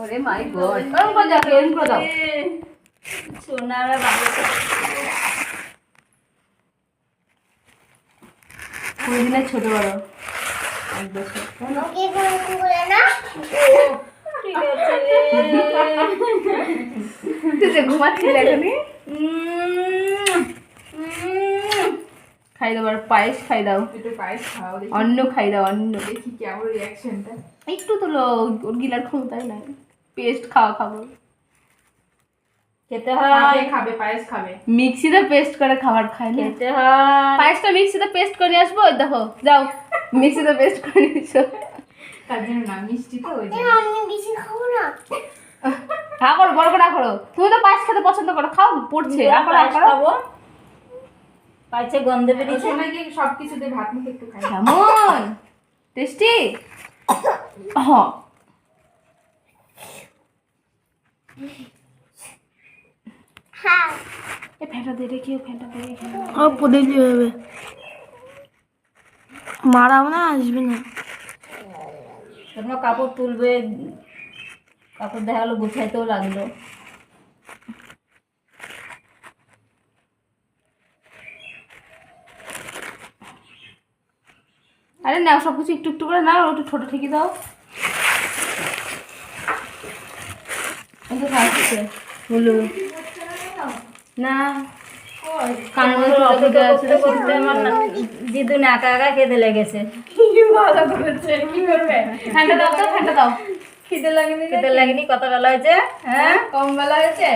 ওরে মাই গড ওরম করে দাও এরম করে দাও সোনারা ভালো কুড়ি দিনের ছোট বড় 1 বছর ঠিক আছে তুই যে ঘুমাচ্ছিস এখনই খাই দাও আর পায়েস খাই দাও একটু পায়েস খাও দেখি অন্ন খাই দাও অন্ন দেখি কেমন রিয়াকশনটা। একটু তো ওর গিলার ক্ষমতাই নাই পেস্ট খাবো খেতে খাবে হয় খাবে পায়েস খাবে। মিক্সিতে পেস্ট করে খাবার খাই না খেতে হয় পায়েসটা মিক্সিতে পেস্ট করে নিয়ে আসবো ওই দেখো যাও মিক্সিতে পেস্ট করে নিয়ে এসো তার জন্য না মিষ্টি তো ওই জন্য। হ্যাঁ করো বড় করে করো তুমি তো পায়েস খেতে পছন্দ করো খাও পড়ছে পায়েস খাবো পায়েসে গন্ধ বেরিয়েছে সোনাকে সবকিছুতে ভাত মুখে একটু খাই। কেমন টেস্টি হ্যাঁ এ ফ্যানটা দিয়ে রেখে ফ্যানটা দিয়ে রেখে ও প্রদীপ হবে মারাও না আসবে না তোমরা কাপড় তুলবে কাপড় দেখা গেলো গুছাইতেও লাগলো আরে নাও সব কিছু একটু একটু করে নাও একটু ছোট ঠিকই দাও এই তো খাচ্ছে বলু না দিদু একা একা খেতে লেগেছে ভালো করেছে কি করবে? ফ্যানটা দাও তো ফ্যানটা দাও খিদে লাগেনি খেতে লাগেনি কত বেলা হয়েছে হ্যাঁ কম বেলা হয়েছে।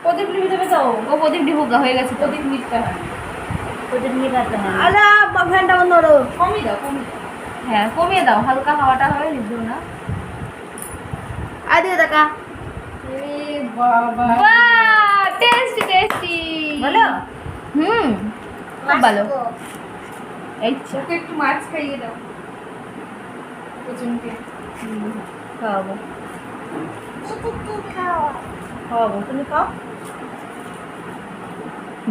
প্রদীপ নিভে যাবে তো ও প্রদীপ ডিবুকা হয়ে গেছে প্রদীপ নিতে হয়। প্রদীপ নিয়ে খাতে হয় আরে ফ্যানটা বন্ধ করো কমই দাও কমই দাও। হ্যাঁ কমিয়ে দাও হালকা হাওয়াটা হবে লিখবো না আরে দেখা এ বাবা বাহ টেস্টি টেস্টি বলো হুম খুব ভালো এই তো। ওকে একটু মাছ খাইয়ে দাও কুচুনকে। খাওয়াবো খাওয়াবো তুমি খাও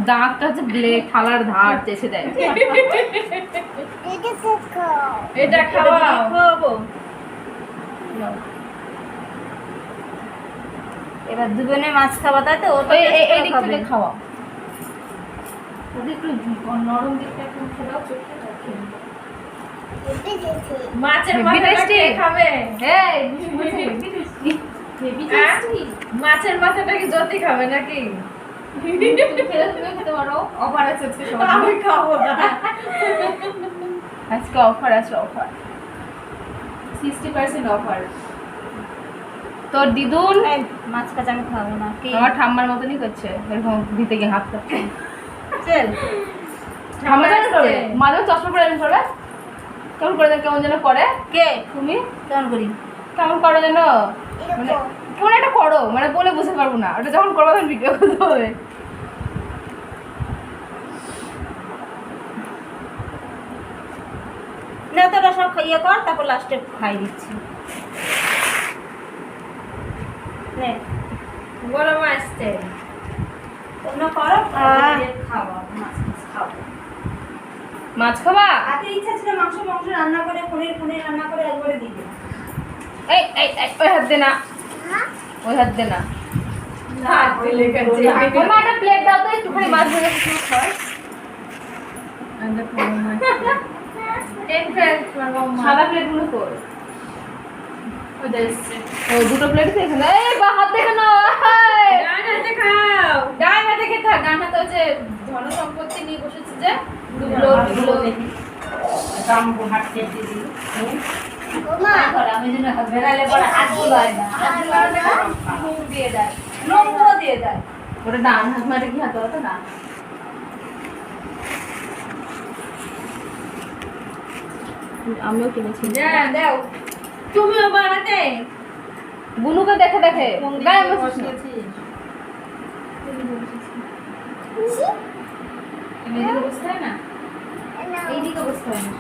দাঁতটা হচ্ছে ব্লেড থালার ধার চেষে দেয় এটা খাওয়াও। খাওয়াবো এবার দুজনে মাছ খাওয়া তাই তো ও তো এই দিক থেকে খাওয়া ওদের একটু নরম দিকটা একটু মুখে দাও চোখে দাও খেয়ে নাও। মাছের Heavy মাথাটা tasty? কে খাবে? এই হেভি টেস্টি হেভি টেস্টি মাছের মাথাটা কি জ্যোতি খাবে নাকি? তুমি খেতে পারো অফার আছে আজকে সবার জন্য। আমি খাবো না। আজকে অফার আছে অফার 60% অফার। তোর দিদুন এই, মাছ কাজ আমি খাবো না কি আমার ঠাম্মার মতনই করছে এরকম দিতে গিয়ে হাত কাটছে চল ঠাম্মা জানো আসছে। করবে মাঝে চশমা পরে এরকম করবে কেমন করে দেখ কেমন যেন করে কে তুমি কেমন করি কেমন করো যেন মানে কেমন একটা করো মানে বলে বুঝতে পারবো না ওটা যখন করবো তখন ভিডিও করতে হবে না তোরা সব ইয়ে কর তারপর লাস্টে খাই দিচ্ছি নে গরম আসছে। তোমরা করো খাওয়া মাছ খাও। মাছ খাবা আগে ইচ্ছা ছিল মাংস রান্না করে পনির রান্না করে একবারে দিয়ে দিই এই এই এই, ওই হাত দে না ওই হাত দে না না দিলে কাছে। তোমার একটা প্লেট দাও তো একটুখানি মাছ ভেজে কিছু খাই আন্দা খাওয়া মাছ। সাদা প্লেটগুলো তোর ওদের এসছে। ও দুটো প্লেট এখানে এই বা হাত দেখে না ডান হাতে খাও। ডান হাতে খেতে হয়। ডান হাতে হচ্ছে ধন সম্পত্তি নিয়ে বসেছে যে দুগুলো দেখি দাম হাঁটতে দিদি আমি যেন বেড়ালে পরে হাতগুলো হয় না মুখ দিয়ে দেয়। নম্বর দিয়ে দেয় ওটা ডান হাত মারে কি হাত তো ডান আমিও কিনেছি হ্যাঁ দাও। তুমিও বানাতে বুনুকে দেখে দেখে গায়ে বসেছিল বসিয়েছিস। এদিকে বসতে হয় না? এইদিকে বসতে হয় না।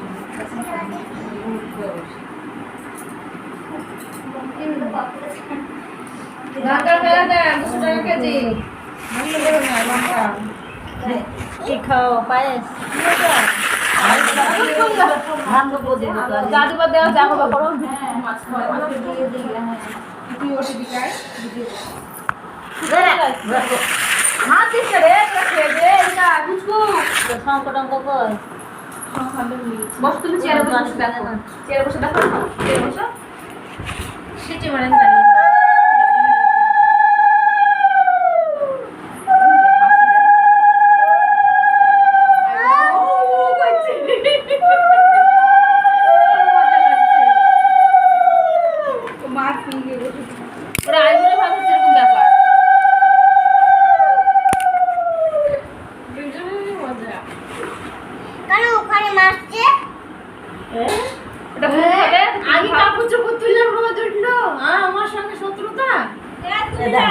লঙ্কার মেলা দেন 200 টাকা কেজি। ভালো করে না লঙ্কা। কি খাও পায়েস দাদুবার দেওয়া যা করবা করো তুই ওটি দিকায় হাত দিচ্ছে রে খেয়ে দে এটা বুঝকু বস তুমি চেয়ারে বসে দেখো চেয়ারে বসে দেখো চেয়ারে বসো সিটি মারেন জানি ওরা আইবুড়ো ভাত হচ্ছে এরকম ব্যাপার কেন ওখানে মারছে এটা ভুল হবে আমি কাপড় চোপড় তুললাম রোদ উঠলো আমার সঙ্গে শত্রুতা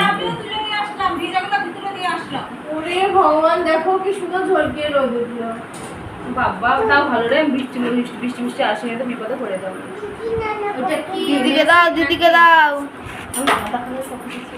আমিও তুলে নিয়ে আসলাম ভিজাগুলো ভিতরে দিয়ে আসলাম ওরে ভগবান দেখো কি সুন্দর ঝলকে রোদ উঠলো বাবা তাও ভালো রে বৃষ্টি বৃষ্টি বৃষ্টি বৃষ্টি আসে তো বিপদে পড়ে যাবে ওটা কি দিদিকে দাও দিদিকে দাও আমি মাথা খালি সব কিছু